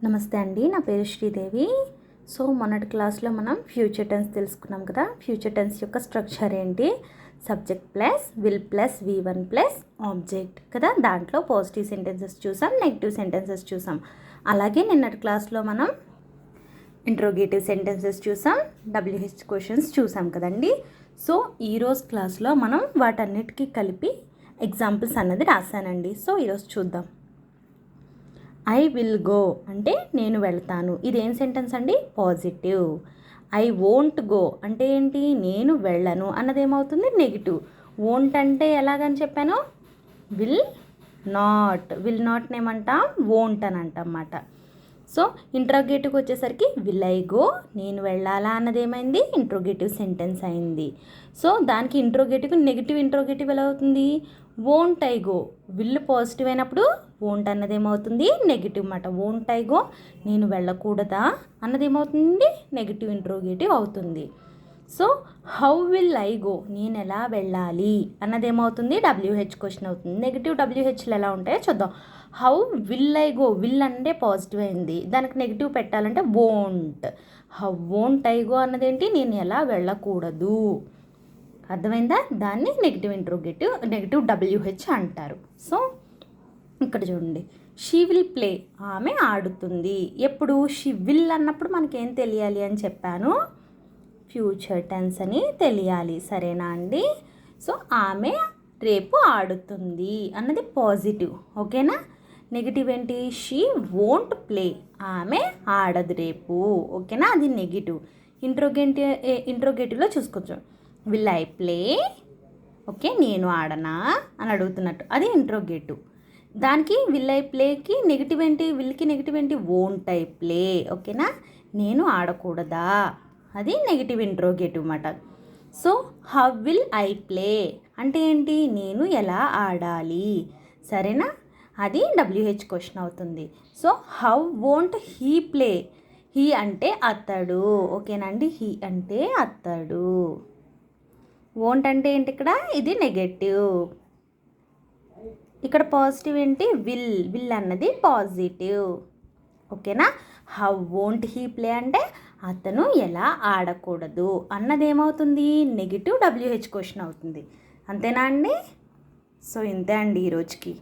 నమస్తే అండి, నా పేరు శ్రీదేవి. సో మొన్నటి క్లాస్లో మనం ఫ్యూచర్ టెన్స్ తెలుసుకున్నాం కదా. ఫ్యూచర్ టెన్స్ యొక్క స్ట్రక్చర్ ఏంటి? Subject plus will plus V1 plus object కదా. దాంట్లో పాజిటివ్ సెంటెన్సెస్ చూసాం, నెగిటివ్ సెంటెన్సెస్ చూసాం. అలాగే నిన్నటి క్లాస్లో మనం ఇంట్రోగేటివ్ సెంటెన్సెస్ చూసాం, WH క్వశ్చన్స్ చూసాం కదండి. సో ఈరోజు క్లాస్లో మనం వాటన్నిటికీ కలిపి ఎగ్జాంపుల్స్ అన్నది రాశానండి. సో ఈరోజు చూద్దాం. ఐ విల్ గో అంటే నేను వెళ్తాను. ఇదేం సెంటెన్స్ అండి? పాజిటివ్. ఐ వోంట్ గో అంటే ఏంటి? నేను వెళ్ళను అన్నదేమవుతుంది? నెగిటివ్. వోంట్ అంటే ఎలాగని చెప్పాను? విల్ నాట్ని ఏమంటాం? వోంట్ అని అంటాం అన్నమాట. సో ఇంట్రోగేటివ్కి వచ్చేసరికి విల్ ఐ గో, నేను వెళ్ళాలా అన్నది ఏమైంది? ఇంట్రోగేటివ్ సెంటెన్స్ అయింది. సో దానికి నెగిటివ్ ఇంట్రోగేటివ్ ఎలా అవుతుంది? Won't I go. Will positive అయినప్పుడు వోంట్ అన్నది ఏమవుతుంది? నెగిటివ్ అన్నమాట. వోంట్ ఐ గో, నేను వెళ్ళకూడదా అన్నది ఏమవుతుంది? నెగిటివ్ ఇంట్రోగేటివ్ అవుతుంది. So how will I go, నేను ఎలా వెళ్ళాలి అన్నది ఏమవుతుంది? WH క్వశ్చన్ అవుతుంది. నెగిటివ్ WHలు ఎలా ఉంటాయో చూద్దాం. How will I go, will అంటే పాజిటివ్ అయింది, దానికి నెగిటివ్ పెట్టాలంటే won't. How won't I go అన్నది ఏంటి? నేను ఎలా వెళ్ళకూడదు. అర్థమైందా? దాన్ని నెగిటివ్ WH అంటారు. సో ఇక్కడ చూడండి, షీ విల్ ప్లే, ఆమె ఆడుతుంది. ఎప్పుడు? షీ విల్ అన్నప్పుడు మనకేం తెలియాలి అని చెప్పాను? ఫ్యూచర్ టెన్స్ అని తెలియాలి. సరేనా అండి? సో ఆమె రేపు ఆడుతుంది అన్నది పాజిటివ్. ఓకేనా? నెగిటివ్ ఏంటి? షీ వోంట్ ప్లే, ఆమె ఆడదు రేపు. ఓకేనా? అది నెగిటివ్. ఇంట్రోగేటివ్లో చూసుకోవచ్చు. విల్ ఐ ప్లే, ఓకే, నేను ఆడనా అని అడుగుతున్నట్టు, అది ఇంట్రోగేటివ్. దానికి విల్ ఐ ప్లేకి నెగిటివ్ ఏంటి? విల్కి నెగిటివ్ ఏంటి? Won't I play. ఓకేనా? నేను ఆడకూడదా, అది నెగిటివ్ ఇంట్రోగేటివ్ అన్నమాట. So how will I play అంటే ఏంటి? నేను ఎలా ఆడాలి. సరేనా? అది WH క్వశ్చన్ అవుతుంది. So how won't he play, he అంటే అతడు. ఓకేనండి? హీ అంటే అతడు. వోంట్ అంటే ఏంటి? ఇక్కడ ఇది నెగటివ్. ఇక్కడ పాజిటివ్ ఏంటి? విల్ అన్నది పాజిటివ్. ఓకేనా? హౌ వోంట్ హీ ప్లే అంటే అతను ఎలా ఆడకూడదు అన్నది ఏమవుతుంది? నెగిటివ్ WH క్వశ్చన్ అవుతుంది. అంతేనా అండి? సో ఇంతే అండి ఈరోజుకి.